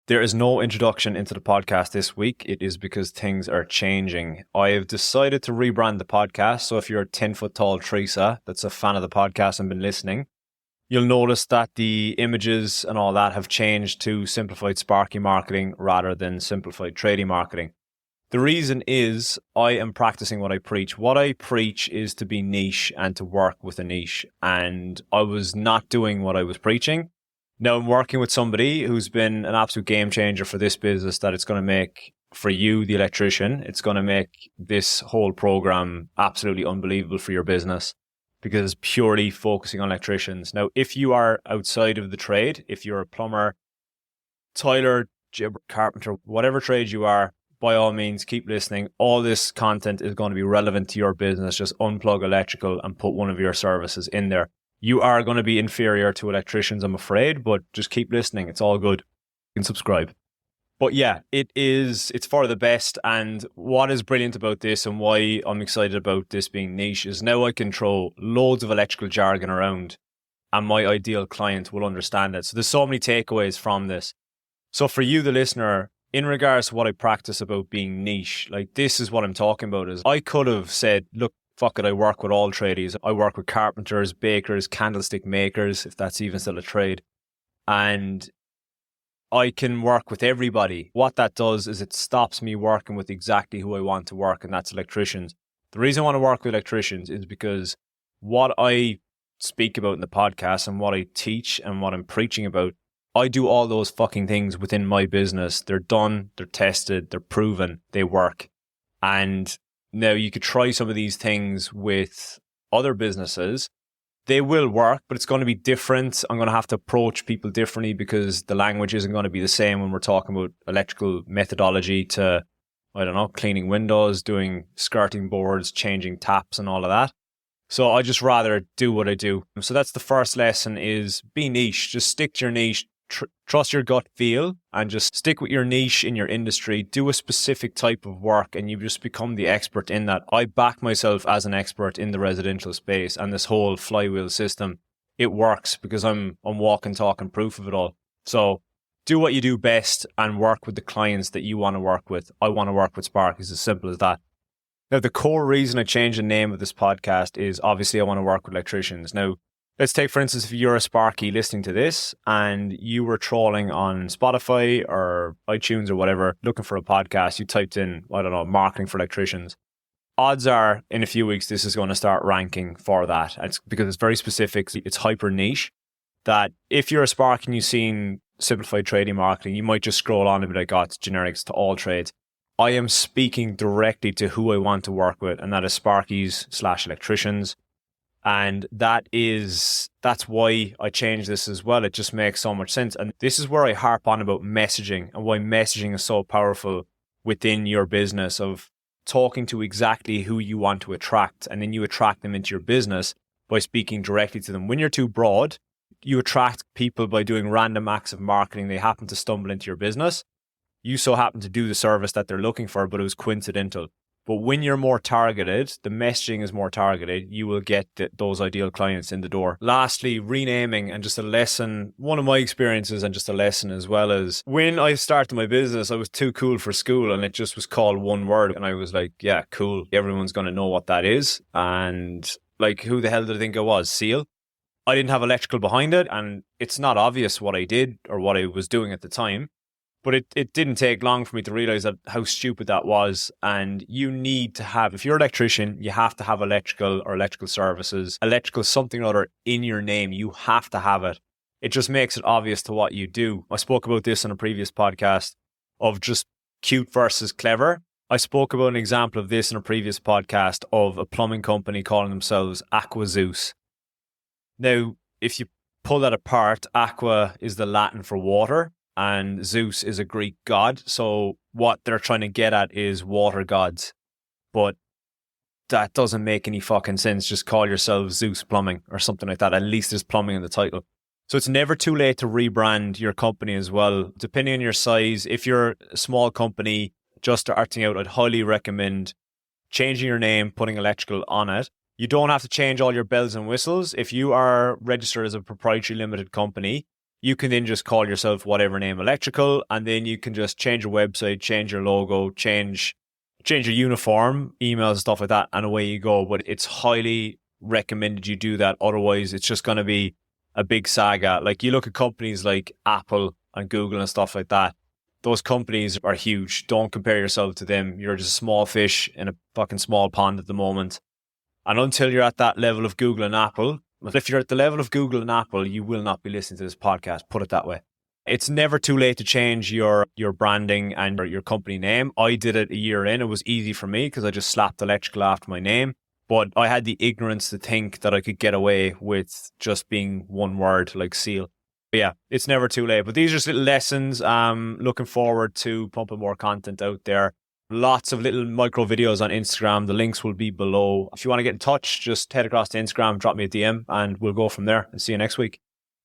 There is no introduction into the podcast this week. It is because things are changing. I have decided to rebrand the podcast. So if you're a 10-foot tall Teresa that's a fan of the podcast and been listening, you'll notice that the images and all that have changed to Simplified Sparky Marketing rather than Simplified Tradie Marketing. The reason is I am practicing what I preach. What I preach is to be niche and to work with a niche. And I was not doing what I was preaching. Now I'm working with somebody who's been an absolute game changer for this business that it's going to make for you, the electrician. It's going to make this whole program absolutely unbelievable for your business because it's purely focusing on electricians. Now, if you are outside of the trade, if you're a plumber, tiler, gibber, carpenter, whatever trade you are, by all means, keep listening. All this content is going to be relevant to your business. Just unplug electrical and put one of your services in there. You are going to be inferior to electricians, I'm afraid, but just keep listening. It's all good. You can subscribe. But yeah, it's for the best. And what is brilliant about this and why I'm excited about this being niche is now I can throw loads of electrical jargon around and my ideal client will understand it. So there's so many takeaways from this. So for you, the listener, in regards to what I practice about being niche, like this is what I'm talking about is I could have said, look, fuck it, I work with all tradies. I work with carpenters, bakers, candlestick makers, if that's even still a trade. And I can work with everybody. What that does is it stops me working with exactly who I want to work, and that's electricians. The reason I want to work with electricians is because what I speak about in the podcast and what I teach and what I'm preaching about, I do all those fucking things within my business. They're done, they're tested, they're proven, they work. And now, you could try some of these things with other businesses. They will work, but it's going to be different. I'm going to have to approach people differently because the language isn't going to be the same when we're talking about electrical methodology to, I don't know, cleaning windows, doing skirting boards, changing taps and all of that. So I just rather do what I do. So that's the first lesson is be niche. Just stick to your niche. Trust your gut feel and just stick with your niche in your industry. Do a specific type of work and you just become the expert in that. I back myself as an expert in the residential space and this whole flywheel system. It works because I'm walking, talking proof of it all. So do what you do best and work with the clients that you want to work with. I want to work with Spark. It's as simple as that. Now, the core reason I changed the name of this podcast is obviously I want to work with electricians. Now, let's take, for instance, if you're a Sparky listening to this and you were trolling on Spotify or iTunes or whatever, looking for a podcast, you typed in, I don't know, marketing for electricians. Odds are in a few weeks, this is going to start ranking for that. It's because it's very specific. It's hyper niche that if you're a Spark and you've seen Simplified Trading Marketing, you might just scroll on and be like, oh, it's generics to all trades. I am speaking directly to who I want to work with, and that is Sparkies/electricians. And that's why I changed this as well. It just makes so much sense. And this is where I harp on about messaging and why messaging is so powerful within your business of talking to exactly who you want to attract. And then you attract them into your business by speaking directly to them. When you're too broad, you attract people by doing random acts of marketing. They happen to stumble into your business. You so happen to do the service that they're looking for, but it was coincidental. But when you're more targeted, the messaging is more targeted, you will get those ideal clients in the door. Lastly, renaming and just a lesson. One of my experiences and just a lesson as well is when I started my business, I was too cool for school and it just was called one word. And I was like, yeah, cool. Everyone's going to know what that is. And like, who the hell did I think I was? Seal? I didn't have electrical behind it. And it's not obvious what I did or what I was doing at the time. But it didn't take long for me to realize that how stupid that was. And you need to have, if you're an electrician, you have to have electrical or electrical services, electrical something or other in your name. You have to have it. It just makes it obvious to what you do. I spoke about this in a previous podcast of just cute versus clever. I spoke about an example of this in a previous podcast of a plumbing company calling themselves Aqua Zeus. Now, if you pull that apart, aqua is the Latin for water. And Zeus is a Greek god. So what they're trying to get at is water gods. But that doesn't make any fucking sense. Just call yourself Zeus Plumbing or something like that. At least there's plumbing in the title. So it's never too late to rebrand your company as well. Depending on your size, if you're a small company just starting out, I'd highly recommend changing your name, putting electrical on it. You don't have to change all your bells and whistles. If you are registered as a proprietary limited company, you can then just call yourself whatever name electrical, and then you can just change your website, change your logo, change your uniform, emails, stuff like that, and away you go. But it's highly recommended you do that. Otherwise, it's just going to be a big saga. Like you look at companies like Apple and Google and stuff like that. Those companies are huge. Don't compare yourself to them. You're just a small fish in a fucking small pond at the moment. And until you're at that level of Google and Apple, but if you're at the level of Google and Apple, you will not be listening to this podcast, put it that way. It's never too late to change your branding and your company name. I did it a year in. It was easy for me because I just slapped electrical after my name. But I had the ignorance to think that I could get away with just being one word like seal. But yeah, it's never too late. But these are just little lessons. Looking forward to pumping more content out there. Lots of little micro videos on Instagram. The links will be below. If you want to get in touch, just head across to Instagram, drop me a DM, and we'll go from there. And see you next week.